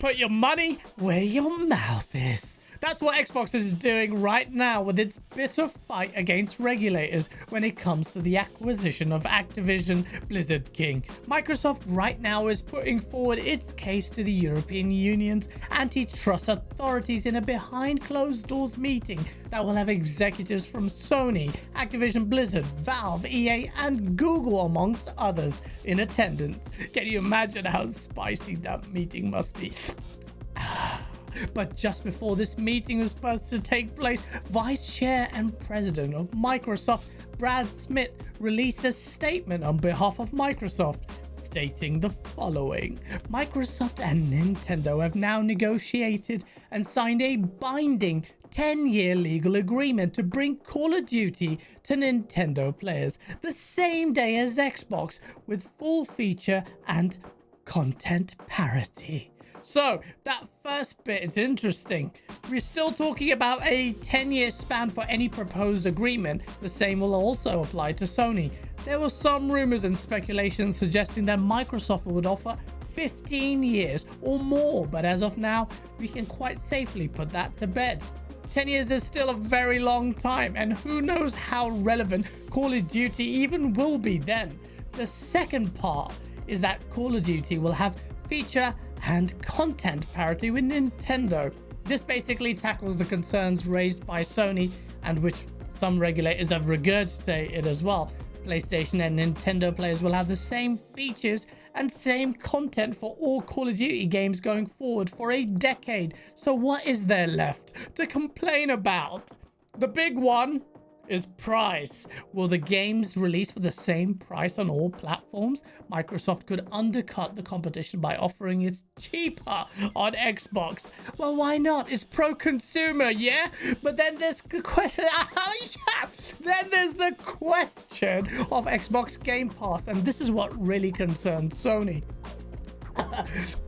put your money where your mouth is. That's what Xbox is doing right now with its bitter fight against regulators when it comes to the acquisition of Activision Blizzard King. Microsoft right now is putting forward its case to the European Union's antitrust authorities in a behind closed doors meeting that will have executives from Sony, Activision Blizzard, Valve, EA, and Google, amongst others, in attendance. Can you imagine how spicy that meeting must be? But just before this meeting was supposed to take place, Vice Chair and President of Microsoft, Brad Smith, released a statement on behalf of Microsoft, stating the following. Microsoft and Nintendo have now negotiated and signed a binding 10-year legal agreement to bring Call of Duty to Nintendo players the same day as Xbox, with full feature and content parity. So, that first bit is interesting. We're still talking about a 10-year span for any proposed agreement. The same will also apply to Sony. There were some rumors and speculations suggesting that Microsoft would offer 15 years or more, but as of now, we can quite safely put that to bed. 10 years is still a very long time, and who knows how relevant Call of Duty even will be then. The second part is that Call of Duty will have feature and content parity with Nintendo. This basically tackles the concerns raised by Sony, and which some regulators have regurgitated as well. PlayStation and Nintendo players will have the same features and same content for all Call of Duty games going forward for a decade. So what is there left to complain about? The big one is price. Will the games release for the same price on all platforms? Microsoft could undercut the competition by offering it cheaper on Xbox. Well, why not? It's pro-consumer, yeah? But then there's the question. Then there's the question of Xbox Game Pass, and this is what really concerns Sony.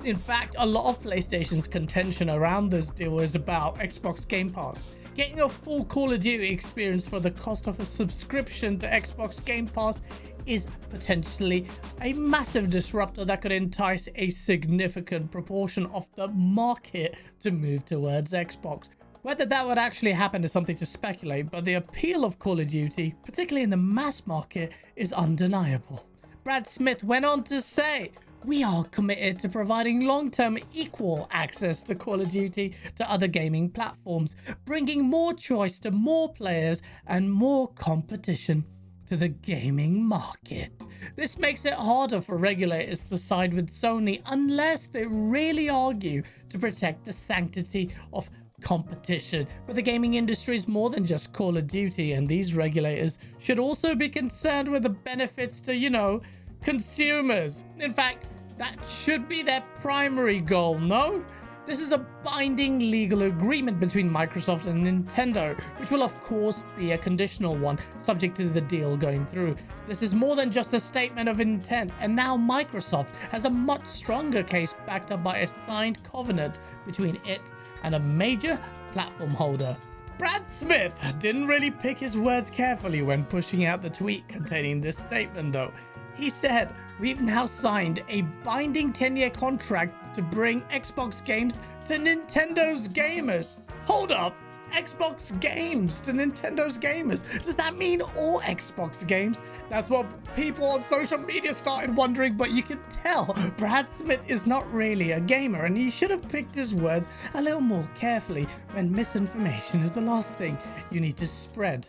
In fact, a lot of PlayStation's contention around this deal is about Xbox Game Pass. Getting a full Call of Duty experience for the cost of a subscription to Xbox Game Pass is potentially a massive disruptor that could entice a significant proportion of the market to move towards Xbox. Whether that would actually happen is something to speculate, but the appeal of Call of Duty, particularly in the mass market, is undeniable. Brad Smith went on to say, "We are committed to providing long-term equal access to Call of Duty to other gaming platforms, bringing more choice to more players and more competition to the gaming market." This makes it harder for regulators to side with Sony unless they really argue to protect the sanctity of competition. But the gaming industry is more than just Call of Duty, and these regulators should also be concerned with the benefits to, consumers. In fact, that should be their primary goal, no? This is a binding legal agreement between Microsoft and Nintendo, which will of course be a conditional one, subject to the deal going through. This is more than just a statement of intent, and now Microsoft has a much stronger case backed up by a signed covenant between it and a major platform holder. Brad Smith didn't really pick his words carefully when pushing out the tweet containing this statement though. He said, "We've now signed a binding 10-year contract to bring Xbox games to Nintendo's gamers." Hold up, Xbox games to Nintendo's gamers? Does that mean all Xbox games? That's what people on social media started wondering, but you can tell Brad Smith is not really a gamer, and he should have picked his words a little more carefully when misinformation is the last thing you need to spread.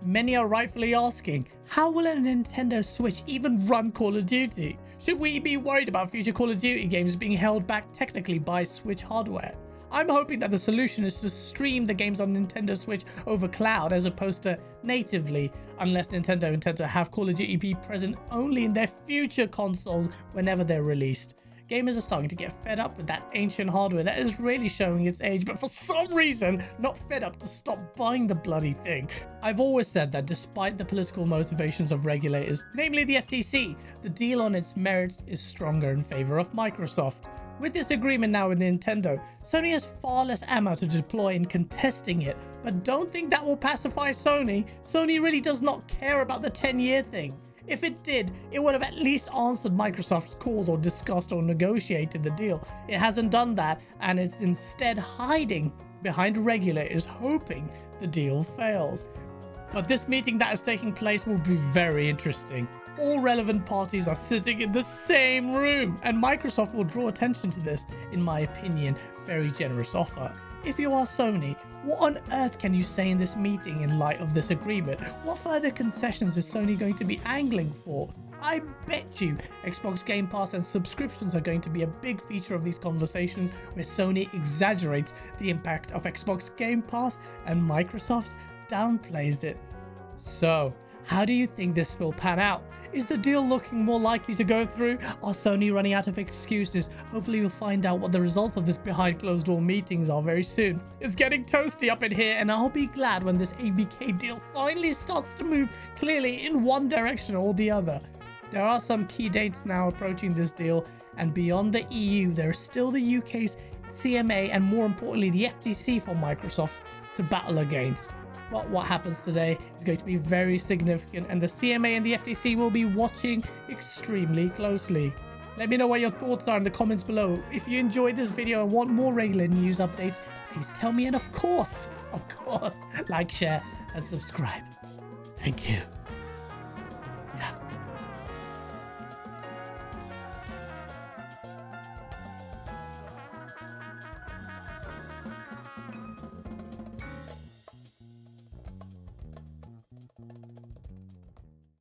Many are rightfully asking, how will a Nintendo Switch even run Call of Duty? Should we be worried about future Call of Duty games being held back technically by Switch hardware? I'm hoping that the solution is to stream the games on Nintendo Switch over cloud as opposed to natively, unless Nintendo intends to have Call of Duty be present only in their future consoles whenever they're released. Gamers are starting to get fed up with that ancient hardware that is really showing its age, but for some reason not fed up to stop buying the bloody thing. I've always said that despite the political motivations of regulators, namely the FTC, the deal on its merits is stronger in favor of Microsoft. With this agreement now with Nintendo, Sony has far less ammo to deploy in contesting it, but don't think that will pacify Sony. Sony really does not care about the 10-year thing. If it did, it would have at least answered Microsoft's calls or discussed or negotiated the deal. It hasn't done that, and it's instead hiding behind regulators, hoping the deal fails. But this meeting that is taking place will be very interesting. All relevant parties are sitting in the same room, and Microsoft will draw attention to this, in my opinion, very generous offer. If you are Sony, what on earth can you say in this meeting in light of this agreement? What further concessions is Sony going to be angling for? I bet you Xbox Game Pass and subscriptions are going to be a big feature of these conversations, where Sony exaggerates the impact of Xbox Game Pass and Microsoft downplays it. So, how do you think this will pan out? Is the deal looking more likely to go through? Are Sony running out of excuses? Hopefully we'll find out what the results of this behind closed door meetings are very soon. It's getting toasty up in here, and I'll be glad when this ABK deal finally starts to move clearly in one direction or the other. There are some key dates now approaching this deal, and beyond the EU, there is still the UK's CMA and more importantly the FTC for Microsoft to battle against. But what happens today is going to be very significant, and the CMA and the FTC will be watching extremely closely. Let me know what your thoughts are in the comments below. If you enjoyed this video and want more regular news updates, please tell me, and of course, like, share, and subscribe. Thank you.